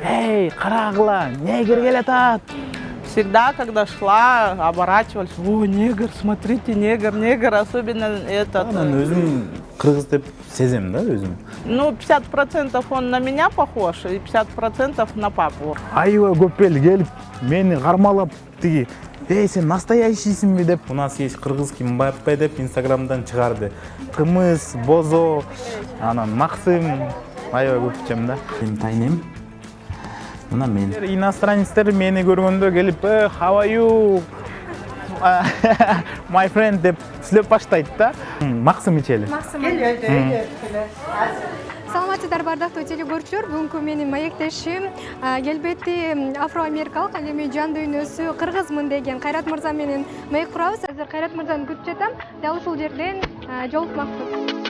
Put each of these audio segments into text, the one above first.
эй, карагыла, негр келатат. Всегда, когда шла, оборачивались, о, негр, смотрите, негр, негр, особенно этот. Анан өзүм кыргыз деп сезем да өзүм. Ну, 50% он на меня похож, и 50% на папу. Аябай көп эл келип, мени кармалап тиги, эй, сен настоящийсиңби деп, у нас есть кыргызский Мбаппе деп инстаграмдан чыгарды. Кымыз, Бозо, анан Максим, аябай көп ичем да. Мен тайнем. Мына мен. Иностранецтер мени көргөндө келип, how are you? My friend деп сүйлөп баштайт да. Максим ичели. Максим. Саламатсыздар бардактуу телекөрүүчүлөр. Бүгүнкү менин маектешим келбети афроамерикалык, ал эми жан дүйнөсү кыргызмын деген Кайрат мырза менен маек курабыз. Азыр Кайрат мырзаны күтүп жатам. Дал ушул жерден жолукмакпыз.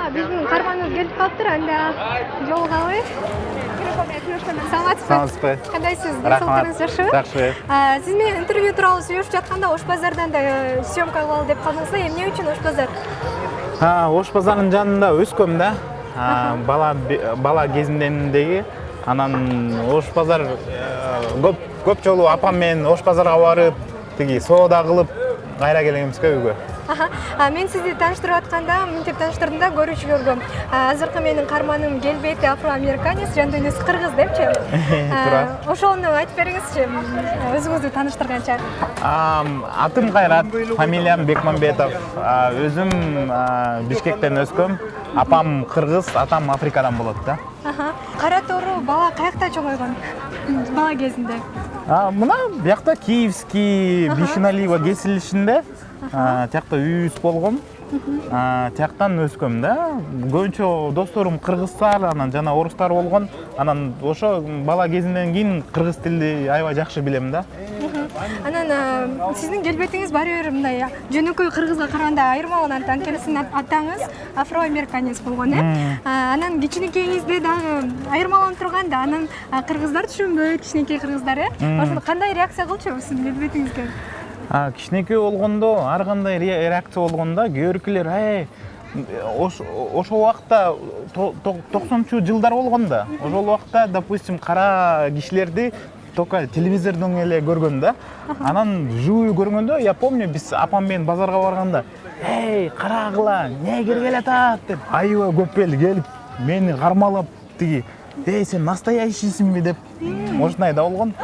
Биздин карманыбыз келип калыптыр, анда жолугалы. Саламатсызбы? Кандайсыз? Денсаулыгыңыз жакшыбы? Жакшы. Сиз менен интервью тууралуу сүйлөшүп жатканда Ош базардан да съемка кылалы деп калдыңыз да, эмне үчүн Ош базар? Ош базарынын жанында өскөм да. Бала кезимдендеги. Анан Ош базар көп жолу апам менен Ош базарга барып, тиги соода кылып кайра келгенбизге үйгө. Мен сизди тааныштырып атканда, мынтип тааныштырдым да, көрүүчүлөргө. Азыркы менин карманым келбети афроамериканец, жан дүйнөсү кыргыз депчи. Ошону айтып бериңизчи, өзүңүздү тааныштырганча. Атым Кайрат, фамилиям Бекмамбетов. Өзүм Бишкектен өскөм. Апам кыргыз, атам Африкадан болот да. Кара тору бала каякта чоңойгон? Бала кезинде. Мына биякта Киевский, Бишиналиева кесилишинде. Тиякта үйүбүз болгон. Тияктан өскөм да. Көбүнчө досторум кыргыздар, анан жана орустар болгон. Анан ошо бала кезимден кийин кыргыз тилди аябай жакшы билем да. Анан сиздин келбетиңиз баары бир мындай жөнөкөй кыргызга караганда айырмаланат. Анткени сиздин атаңыз афроамериканец болгон, Анан кичинекейиңизде дагы айырмаланып турган да. Анан кыргыздар түшүнбөйт, кичинекей кыргыздар, Ошондо кандай реакция кылчу сиздин келбетиңизге? Кичинекей болгондо, ар кандай реакция болгондо, көөркүлөр, ошол убакта 90-чу жылдар болгон да. Ошол убакта, допустим, кара кишилерди только телевизордон эле көргөн да. Анан живую көргөндө, я помню, биз апам менен базарга барганда, эй, карагыла, негр келатат деп, аябай көп эл келип, мени кармалап тиги, эй, сен настоящийсиңби деп, ошондой да болгон.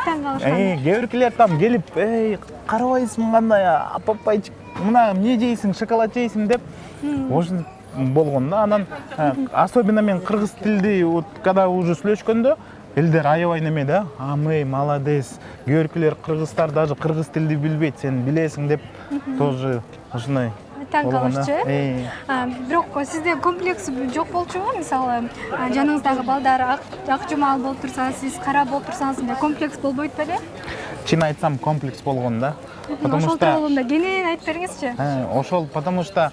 Көөркүлөр там келип, эй, карабайсың кандай, апапайчык, мына эмне жейсиң, шоколад жейсиң деп, ошондой болгон да. Анан особенно мен кыргыз тилди, вот когда уже сүйлөшкөндө, элдер аябай неме да, мый молодец, көөркүлөр кыргыздар даже кыргыз тилди билбейт, сен билесиң деп, тоже ошондой. Таң калышчу. Бирок сизде комплекс жок болчубу? Мисалы, жаныңыздагы балдар ак жумал болуп турса, сиз кара болуп турсаңыз, мындай комплекс болбойт беле? Чын айтсам, комплекс болгон да. Ошол тууралуу кенен айтып бериңизчи. Ошол, потому что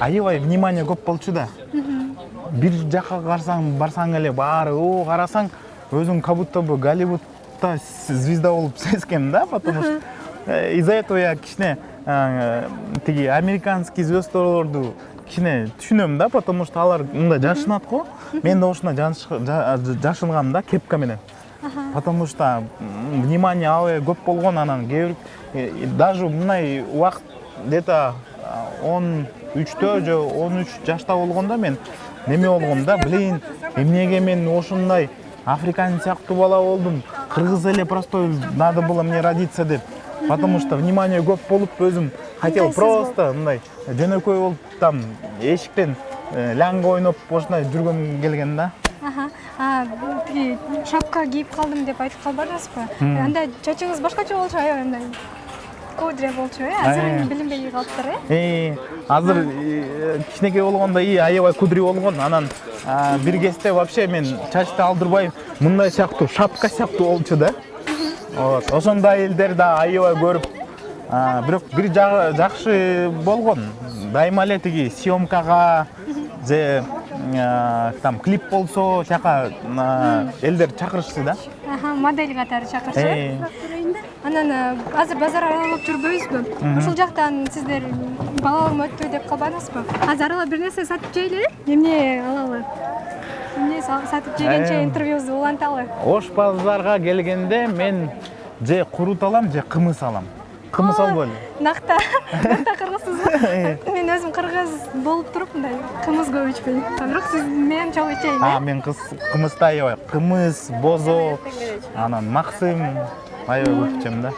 аябай внимание көп болчу да. Бир жакка барсаң эле баары, карасаң, өзүң как будто бы Голливудда звезда болуп сезгем да, потому что из-за этого я кичине тиги американский звездаларды кичине түшүнөм да, потому что алар мындай жашынат го. Мен да ошондой жашынгам да, кепка менен. Потому что внимание аябай көп болгон, анан даже мындай убакыт где-то 13-тө же 13 жашта болгондо мен неме болгом да, блин, эмнеге мен ошондой африканец сыяктуу бала болдум, кыргыз эле простой, надо было мне родиться деп. Потому что внимание көп болуп, өзүм хотел просто мындай жөнөкөй болуп там эшиктен лянга ойноп ошондой жүргөм келген да. Шапка кийип калдым деп айтып калбадыңызбы? Анда чачыңыз башкача болчу, аябай мындай кудре болчу, азыр билинбей калыптыр, Азыр кичинекей болгондо аябай кудри болгон. Анан бир кезде вообще мен чачты алдырбай, мындай сыяктуу шапка сыяктуу болчу да. Ошондой элдер да аябай көрүп, бирок бир жакшы болгон. Дайыма эле тиги съемкага же там клип болсо жака элдер чакырышты да. Модель катары чакырчу. Анан азыр базар аралап жүрбөйсүзбү? Ушул жактан сиздер балалым өттү деп калбадыңызбы? Азыр аралап бир нерсе сатып жейли? Эмне алалы? Эмне сатып жегенче интервьюбузду уланталы? Ош базарга келгенде мен же курут алам, же кымыз алам. Кымыз албайлы. Накта кыргызсызбы? Мен өзүм кыргыз болуп туруп мындай кымыз көп ичпейм. Бирок сиз менен чогуу ичейин. Мен кымызды аябай. Кымыз, бозо, анан максым аябай көп ичем да.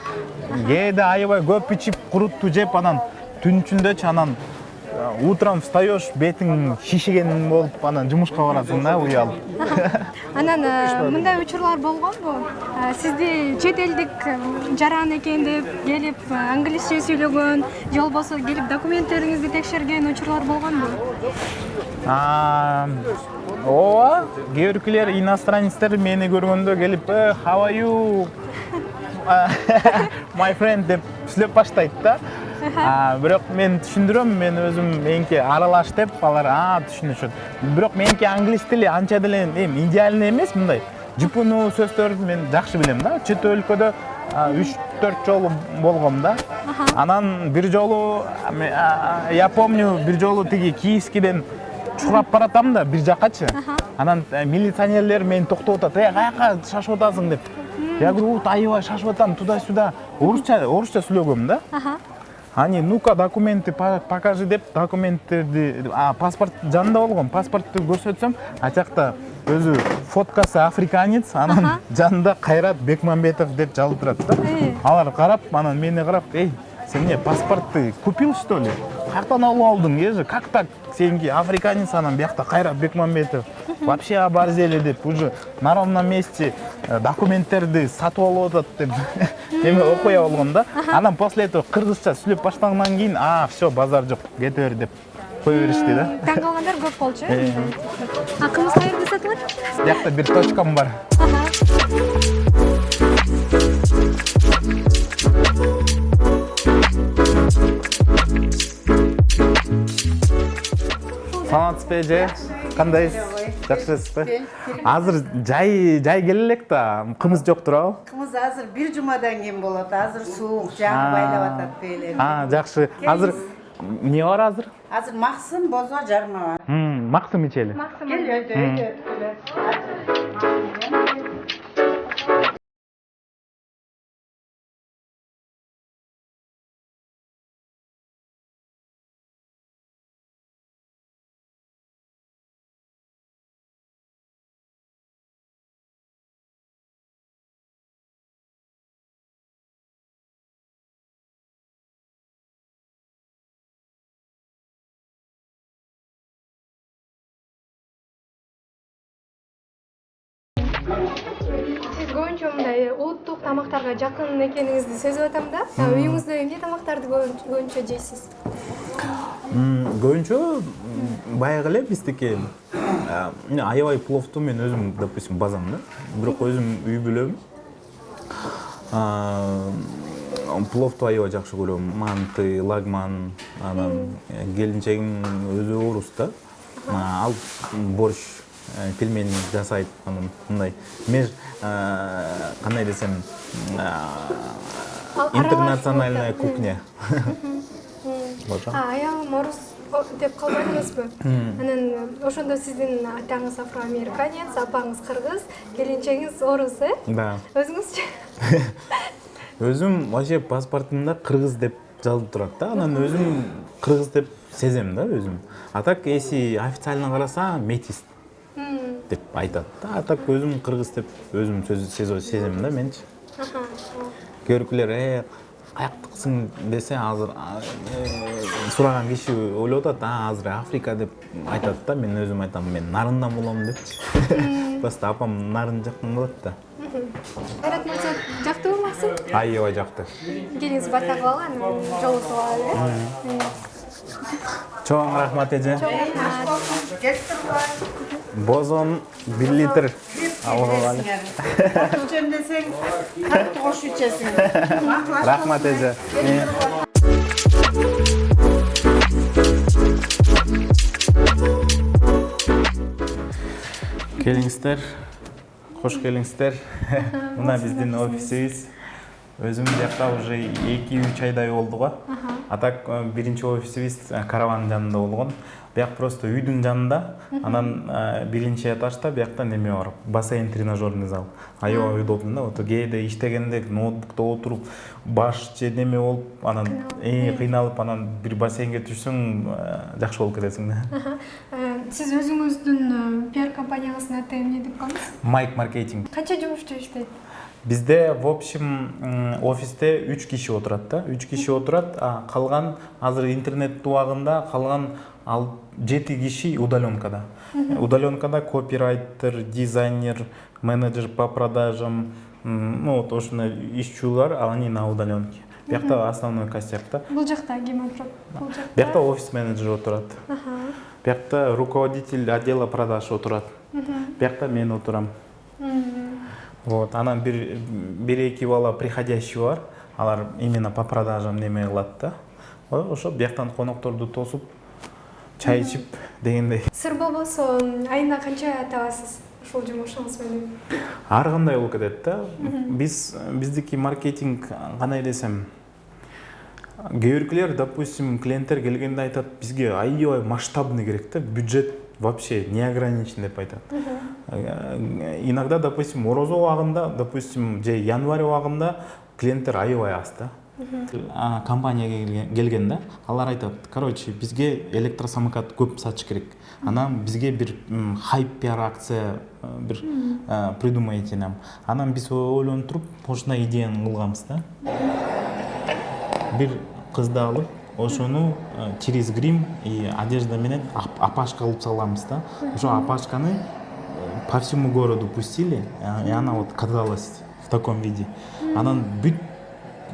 Кээде аябай көп ичип курутту жеп, анан түн ичиндечи анан утром встаешь, бетиң шишиген болуп, анан жумушка барасың да, уялып. Анан мындай учурлар болгонбу? Сизди чет элдик жаран экен деп келип англисче сүйлөгөн, же болбосо келип документтериңизди текшерген учурлар болгонбу? Ооба, кээ биркилер иностранецтер мени көргөндө келип, how are you? My friend деп сүйлөп баштайт да. Бирок мен түшүндүрөм, мен өзүм меники аралаш деп, алар түшүнүшөт. Бирок меники англис тили анча деле идеальный эмес, мындай жупуну сөздөрдү мен жакшы билем да. Чет өлкөдө 3-4 жолу болгом да. Анан бир жолу я помню, бир жолу тиги Киевскиден чурап баратам да бир жакачы. Анан милиционерлер мени токтоп атат, каяка шашып атасың деп. Я говорю, аябай шашып атам, туда-сюда. Орусча сүйлөгөм да. Они, ну-ка, документы покажи деп, документтерди, паспорт жанында болгон, паспортты көрсөтсөм, ачакта өзү фоткасы африканец, анан жанында Кайрат Бекмамбетов деп жазылып турат да. Алар карап, анан мени карап, сен эмне паспортты купил что ли? Каяктан алып алдың, как так? Сенки африканец, анан биякта Кайрат Бекмамбетов. Вообще оборзели деп, уже на ровном месте документтерди сатып алып атат деп эме окуя болгон да. Анан после этого кыргызча сүйлөп баштагандан кийин, все, базар жок, кете бер деп кое беришти да. Таң калгандар көп болчу. Кымыз каерде сатылат? Биякта бир точкам бар. Саламатсызбы же? Кандайсыз? Жакшысызбы? Азыр жай келе элек да, кымыз жок турабы? Кымыз азыр бир жумадан кийин болот. Азыр суук, жагы байлап атат бейлер. Жакшы. Азыр эмне бар азыр? Азыр максым, бозо, жарма бар. Максым ичели. Кел, өйдө. Сиз көбүнчө мындай улуттук тамактарга жакын экениңизди сезип атам да. Үйүңүздө эмне тамактарды көбүнчө жейсиз? Көбүнчө баягы эле биздики аябай пловту мен өзүм, допустим, базам да. Бирок өзүм үй бүлөм. Пловту аябай жакшы көрөм. Манты, лагман, анан келинчегим өзү орус да. Ал борщ, пельмени жасайт, анан мындай. Мен кандай десем, интернациональная кухня. Аялым орус деп калбадыңызбы? Анан ошондо сиздин атаңыз афроамериканец, апаңыз кыргыз, келинчегиңиз орус, Да. Өзүңүзчү? Өзүм вообще паспортумда кыргыз деп жазылып турат да. Анан өзүм кыргыз деп сезем да өзүм. А так если официально караса метис деп айтат да. А так өзүм кыргыз деп өзүм сезем да менчи. Көркүлөр каяктыксың десе азыр сураган киши ойлоп атат, азыр Африка деп айтат да. Мен өзүм айтам, мен нарындан болом деп. Просто апам нарын жактан болот да. Кайрат мырза жактыбы максым? Аябай жакты. Келиңиз бата кылалы, анан жолугуп алалы. Чоң рахмат эже. Кел турбай. Бозон 1 литр алып алган. Ичем десең, катты кошуп ичесиң. Рахмат эже. Келиңиздер, кош келиңиздер. Мына биздин офисибиз. Өзүм бияқта уже 2-3 айдай болду го. А так биринчи офисибиз караван жанында болгон. Бияк просто үйдүн жанында. Анан биринчи этажда биякта неме бар. Бассейн, тренажерный зал. Аябай удобно да. Вот кээде иштегенде ноутбукта отуруп баш же неме болуп, анан кыйналып, анан бир бассейнге түшсөң жакшы болуп кетесиң да. Сиз өзүңүздүн пиар компанияңыздын аты эмне деп коебуз? Майк маркетинг. Канча жумушчу иштейт? Бизде в общем офисте 3 киши отурат да. 3 киши отурат, а калган азыр интернет убагында калган 7 киши удаленкада. Удаленкада копирайтер, дизайнер, менеджер по продажам, ну вот ошондой ишчилер, они на удаленке. Биякта основной костяк да. Бул жакта ким отурат? Бул жакта. Биякта офис менеджер отурат. Биякта руководитель отдела продаж отурат. Биякта мен отурам. Вот, анан бир-эки бала приходящий бар. Алар именно по продажам неме кылат да. Ошо бияктан конокторду тосуп, чай ичип дегендей. Сыр болбосо айына канча табасыз ушул жумушуңуз менен? Ар кандай болуп кетет да. Биздики маркетинг кандай десем, кээ биркилер, допустим, клиенттер келгенде айтат, бизге аябай масштабный керек да, бюджет вообще не ограничен деп айтат. Иногда, допустим, орозо убагында, допустим, же январь убагында клиенттер аябай аз да. Компанияга келген да, алар айтат, короче, бизге электросамокат көп сатыш керек. Анан бизге бир хайп пиар акция бир придумайте нам. Анан биз ойлонуп туруп, ошондой идеяны кылганбыз да. Бир кызды алып, ошону через грим и одежда менен апашка кылып саламыз да. Ошо апашканы по всему городу пустили, и она вот каталась в таком виде. Анан бүт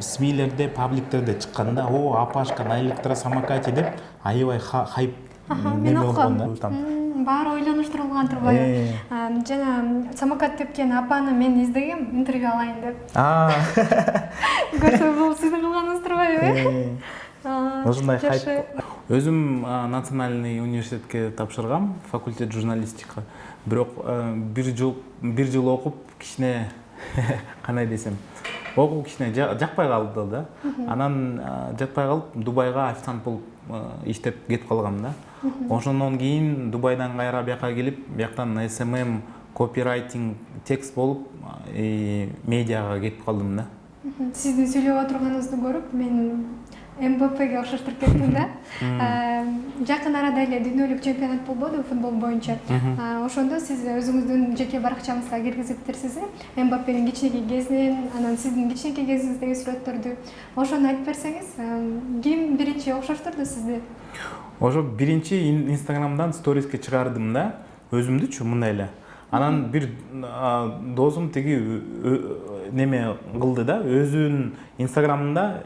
СМИлерде, пабликтерде чыкканда, о, апашка на электросамокате деп аябай хайп неме болгон да. Баары ойлонуштурулган турбайбы? Жана самокат тепкен апаны мен издегем, интервью алайын деп. Көрсө бул сиздин кылганыңыз турбайбы? Ошондой хайп. Өзүм национальный университетке тапшыргам, факультет журналистика. Бирок бир жыл окуп, кичине кандай десем, окуп кичине жакпай калды да. Анан жакпай калып, Дубайга официант болуп иштеп кетип калгам да. Ошондон кийин Дубайдан кайра бияка келип, бияктан SMM, копирайтинг, текст болуп, медиага кетип калдым да. Сиздин сүйлөп отурганыңызды көрүп, мен МБПге окшоштуруп кеттим да. Жакын арада эле дүйнөлүк чемпионат болбоду футбол боюнча. Ошондо сиз өзүңүздүн жеке баракчаңызга киргизиптирсиз, МБПнин кичинекей кезинен, анан сиздин кичинекей кезиңиздеги сүрөттөрдү. Ошону айтып берсеңиз, ким биринчи окшоштурду сизди? Ошо биринчи Инстаграмдан сториске чыгардым да, өзүмдүчү мындай эле. Анан бир досум тиги неме кылды да, өзүнүн Инстаграмында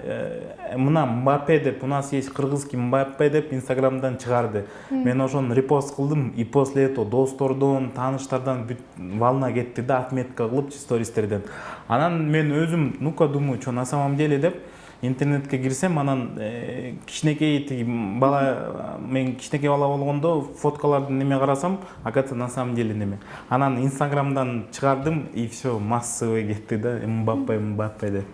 мына Мбаппе деп, у нас есть кыргызский Мбаппе деп Инстаграмдан чыгарды. Мен ошону репост кылдым, и после этого достордон, тааныштардан бүт волна кетти да, отметка кылып стористерден. Анан мен өзүм, ну-ка думаю, что на самом деле деп интернетке кирсем, анан кичинекей тиги бала, мен кичинекей бала болгондо фоткаларды неме карасам, оказывается на самом деле неме. Анан Инстаграмдан чыгардым, и все массовый кетти да, Мбаппе деп.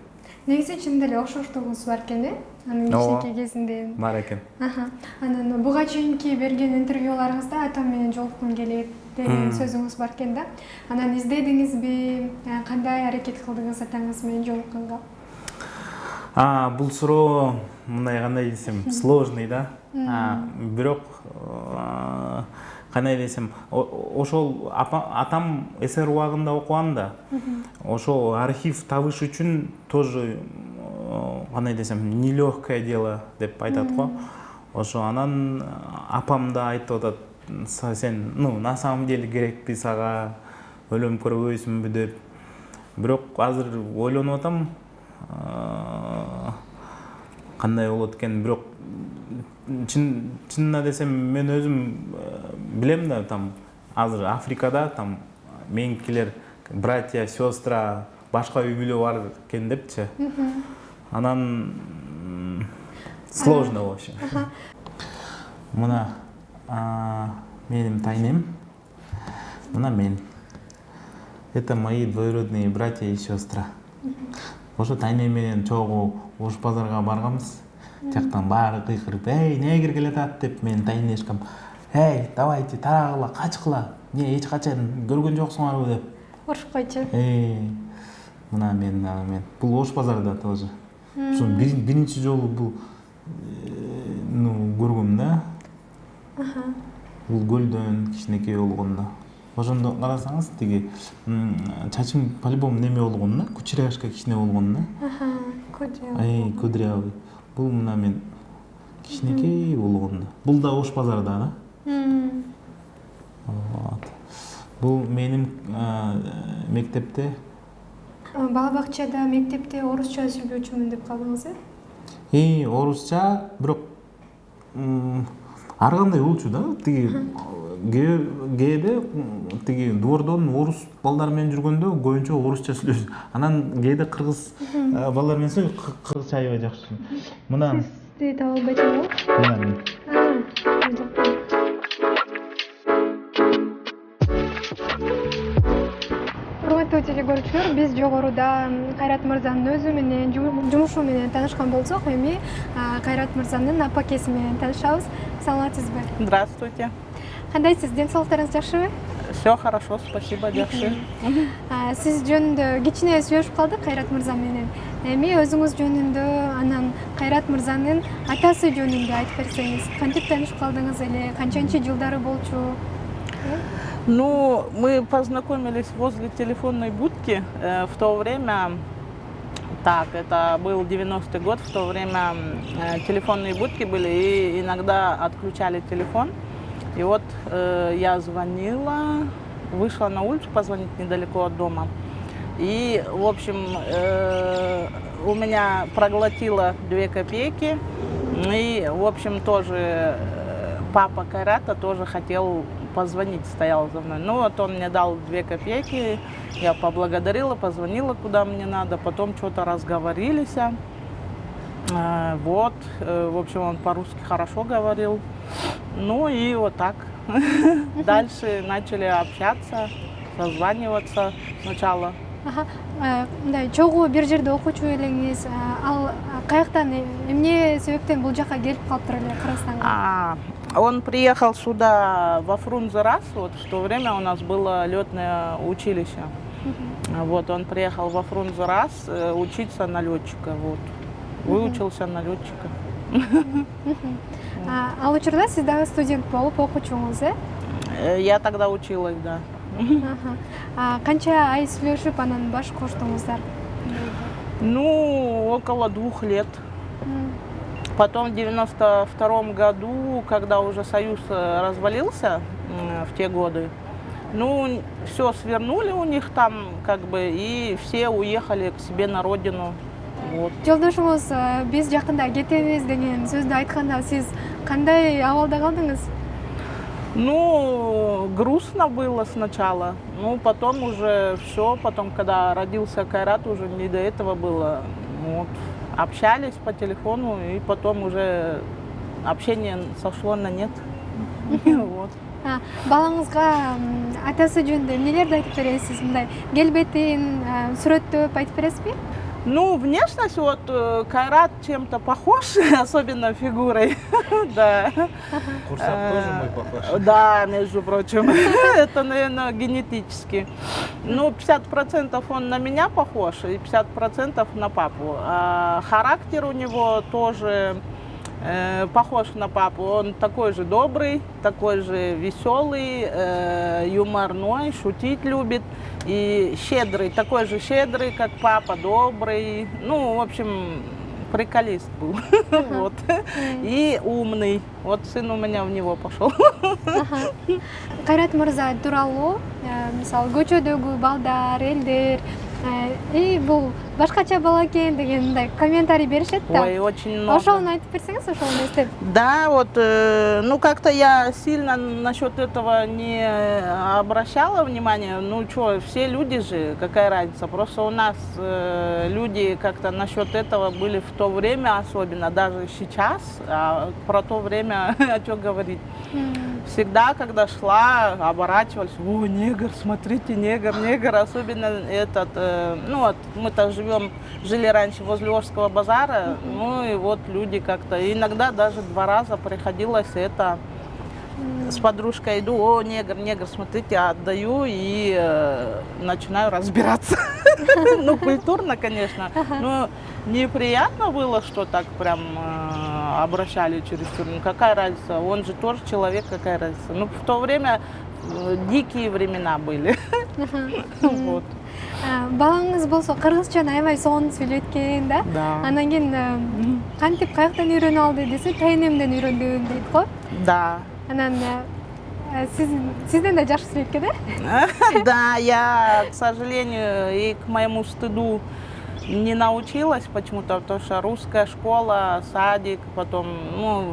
Негизи чындап эле окшоштугуңуз бар экен, анын кичинекей кезинде. Бар экен. Анан буга чейинки берген интервьюларыңызда атам менен жолуккум келет деген сөзүңүз бар экен да. Анан издедиңизби, кандай аракет кылдыңыз атаңыз менен жолукканга? Бул суроо мындай кандай десем, сложный да. Бирок кандай десем, ошол атам СССР убагында окуганда, ошол архив табыш үчүн тоже кандай десем, нелегкое дело деп айтат го. Ошо анан апам да айтып атат, сен, ну, на самом деле керекпи сага, өлөм көрбөйсүңбү деп. Бирок азыр ойлонуп атам, кандай болот экен, бирок чынына десем, мен өзүм билем да, там азыр Африкада там меникилер, братья, сестра, башка үй бүлө бар экен депчи. Анан сложно в общем. Мына менин тайнем. Мына мен. Это мои двоюродные братья и сестра. Ошо тайне менен чогуу Ош базарга барганбыз. Жактан баары кыйкырып, "Эй, негр келатат" деп мен тайнешкам. "Эй, давайте тарагыла, качкыла. Не эч качан көргөн жоксуңарбы" деп. Урушуп койчу. Мына мен. Бул Ош базарда тоже. Ошо биринчи жолу бул көргөм да. Бул көлдөн кичинекей болгондо. Ошондо карасаңыз тиги чачым по-любому неме болгон да, кучеряшка кичине болгон да. Кудрявый. Бул мына мен кичинекей болгондо. Бул да Ош базарда да. Вот. Бул менин мектепте. Бала бакчада, мектепте орусча сүйлөөчүмүн деп калдыңыз э? Орусча, бирок ар кандай болчу да. Тиги кээде тиги двордон орус балдар менен жүргөндө көбүнчө орусча сүйлөшүп, анан кээде кыргыз балдар менен сүйлөшүп, кыргызча аябай жакшы. Мына Сизди таба албайтсыңбы? мына мен. Урматтуу телекөрүүчүлөр, биз жогоруда Кайрат мырзанын өзү менен жумушу менен таанышкан болсок, эми Кайрат мырзанын апакеси менен таанышабыз. Саламатсызбы? Здравствуйте. Кандайсыз? Ден соолуктарыңыз жакшыбы? Все хорошо, спасибо, жакшы. Сиз жөнүндө кичине сүйлөшүп калдык Кайрат мырза менен. Эми өзүңүз жөнүндө, анан Кайрат мырзанын атасы жөнүндө айтып берсеңиз. Кантип таанышып калдыңыз эле? Канчанчы жылдары болчу? Ну, мы познакомились возле телефонной будки. В то время, это был 90-й год, в то время телефонные будки были, и иногда отключали телефон. И вот я звонила, вышла на улицу позвонить недалеко от дома. И, в общем, у меня проглотило 2 копейки. И, в общем, тоже папа Кайрата тоже хотел позвонить, стоял за мной. Ну вот он мне дал 2 копейки, я поблагодарила, позвонила куда мне надо, потом что-то разговорились. Вот, в общем, он по-русски хорошо говорил. Ну и вот так. Дальше начали общаться, созваниваться сначала. Мындай чогуу бир жерде окуучу элеңиз, ал каяктан, эмне себептен бул жака келип калыптыр эле Кыргызстанга? Он приехал сюда во Фрунзе-Рас, вот в то время у нас было летное училище. Вот он приехал во Фрунзе-Рас учиться на летчика, вот. Выучился на летчика. Ал учурда сиз дагы студент болуп окучуңуз, э? Я тогда училась, да. Канча ай сүйлөшүп, анан баш коштуңуздар? Ну, около 2 лет. Потом в 92 году, когда уже Союз развалился в те годы, ну, все свернули у них там, как бы, и все уехали к себе на родину. Вот. Жолдошуңуз биз жакында кетебиз деген сөздү айтканда сиз кандай абалда калдыңыз? Ну, грустно было сначала, ну, потом уже все, потом, когда родился Кайрат, уже не до этого было. Вот. Общались по телефону, и потом уже общение сошло на нет. Вот. Балаңызга атасы жөнүндө эмнелерди айтып бересиз? Мындай келбетин сүрөттөп айтып бересизби? Ну, внешность, вот, Кайрат чем-то похож, особенно фигурой. Да. Курсак тоже мой похож. Да, между прочим. Это, наверное, генетически. Ну, 50% он на меня похож, и 50% на папу. Характер у него тоже похож на папу. Он такой же добрый, такой же веселый, юморной, шутить любит. И щедрый, такой же щедрый, как папа, добрый. Ну, в общем, приколист был. Вот. И умный. Вот сын у меня в него пошел. Кайрат мырза тууралуу, мисалы көчөдөгү балдар, элдер, бул башкача бала экен деген мындай комментарий беришет да. Ой, очень много. Ошону айтып берсеңиз, ошону эстеп. Да, вот, ну как-то я сильно насчет этого не обращала внимания. Ну что, все люди же, какая разница. Просто у нас люди как-то насчет этого были в то время особенно, даже сейчас, а про то время о чем говорить. Всегда, когда шла, оборачивались, о, негр, смотрите, негр, негр, особенно этот, ну вот, мы-то жили раньше возле Ожского базара, ну и вот люди как-то, иногда даже 2 раза приходилось это, с подружкой иду, о, негр, негр, смотрите, отдаю и начинаю разбираться. Ну, культурно, конечно, но неприятно было, что так прям обращали чересчур. Ну, какая разница, он же тоже человек, какая разница. Ну, в то время дикие времена были. Вот. Балаңыз болсо кыргызчаны аябай сонун сүйлөйт экен да. Анан кийин кантип каяктан үйрөнүп алды десе, тайнемден үйрөндүм дейт го. Да. Анан сизден да жакшы сүйлөйт экен, Да, я, к сожалению, и к моему стыду не научилась почему-то, потому что русская школа, садик, потом, ну,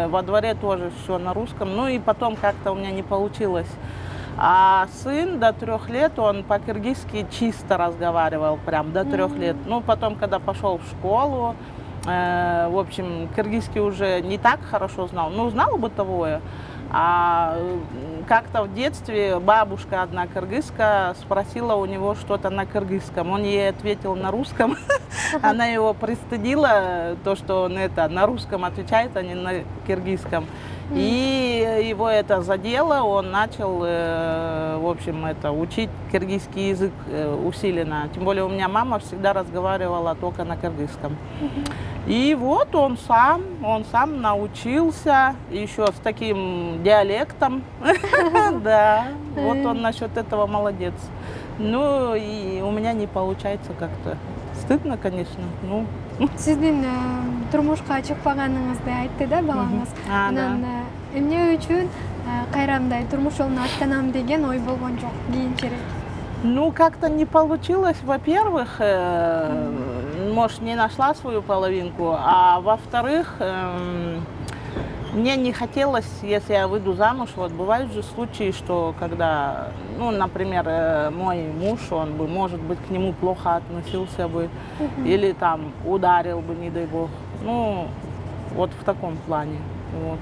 во дворе тоже все на русском, ну и потом как-то у меня не получилось. А сын до 3 лет, он по-киргизски чисто разговаривал, прям до 3 лет. Ну, потом, когда пошел в школу, в общем, киргизский уже не так хорошо знал, ну, знал бытовое. А как-то в детстве бабушка одна кыргызка спросила у него что-то на кыргызском. Он ей ответил на русском. Она его пристыдила, то, что он это на русском отвечает, а не на киргизском. И его это задело, он начал, в общем, это, учить киргизский язык усиленно. Тем более у меня мама всегда разговаривала только на кыргызском. И вот он сам научился, еще с таким диалектом. Да, вот он насчет этого молодец. Ну, и у меня не получается как-то. Стыдно, конечно, ну. Сиздин турмушка чыкпаганыңызды айтты да балаңыз. Анан эмне үчүн кайра мындай турмуш жолуна аттанам деген ой болгон жок кийинчерээк? Ну, как-то не получилось, во-первых, может, не нашла свою половинку, а во-вторых, мне не хотелось, если я выйду замуж, вот бывают же случаи, что когда, ну, например, мой муж, он бы, может быть, к нему плохо относился бы, или там ударил бы, не дай бог, ну, вот в таком плане. Вот.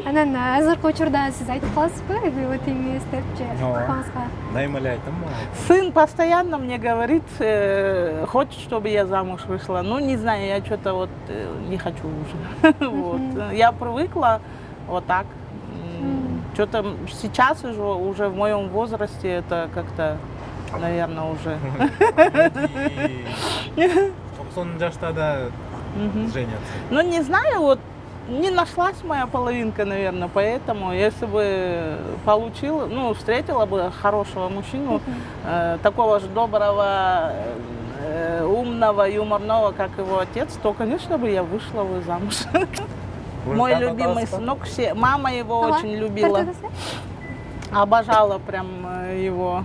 Анан азыркы учурда сиз айтып каласызбы, өтүңү эстеп же папаңызга? Дайыма эле айтам. Сын постоянно мне говорит, хочет, чтобы я замуж вышла. Ну, не знаю, я что-то вот не хочу уже. Вот. Я привыкла вот так. Что-то сейчас уже в моем возрасте это как-то, наверное, уже. 90 жаштада женятся. Ну, не знаю, вот не нашлась моя половинка, наверное, поэтому, если бы получила, ну, встретила бы хорошего мужчину, такого же доброго, умного, юморного, как его отец, то, конечно, бы я вышла бы замуж. Мой любимый сынок, мама его очень любила, обожала прям его.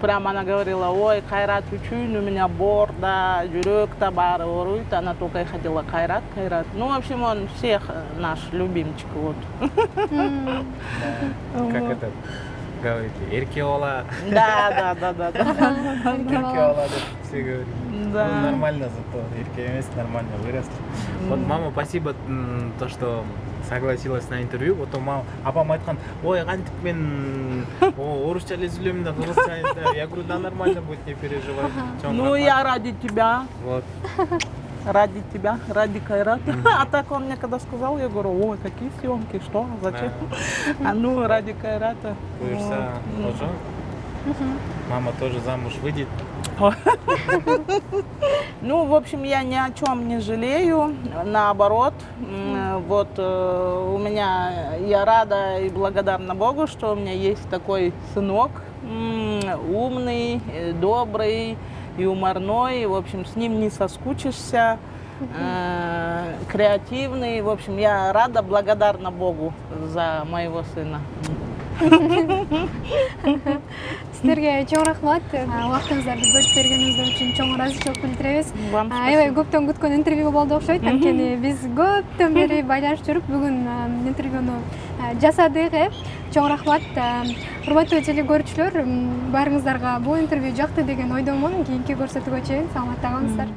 Прям она говорила, ой, Кайрат учуин, у меня борда, жүрек-то бар, орует. Она только и ходила, Кайрат, Кайрат. Ну, в общем, он всех наш любимчик, вот. Как это говорите, эркеола. Да. Эркеола, все говорят. Да. Ну, нормально зато, эрке нормально выросли. Вот мама, спасибо, то, что согласилась на интервью. Потом мама, апам айткан, ой, кантип мен орусча эле сүйлөйм да, кыргызча. Я говорю, да, нормально будет, не переживай. Ну, я ради тебя. Вот. Ради тебя, ради Кайрата. А так он мне когда сказал, я говорю, ой, какие съемки, что, зачем? А ну, ради Кайрата. Мама тоже замуж выйдет. Ну, в общем, я ни о чем не жалею, наоборот. Вот у меня, я рада и благодарна Богу, что у меня есть такой сынок, умный, добрый, юморной. В общем, с ним не соскучишься, креативный. В общем, я рада, благодарна Богу за моего сына. Сіздерге чоң рахмат. Уақытыңыздарды бөліп бергеніңіз үшін чоң ыраазычылык билдиребиз. Вам Аябай көптөн күткөн интервью болду окшойт. Анткени биз көптөн бери байланышып жүрүп бүгүн интервьюну жасадык. Чоң рахмат. Урматтуу телекөрүүчүлөр, баарыңыздарга бул интервью жакты деген ойдомун. Кийинки көрсөтүүгө чейин саламатта калыңыздар.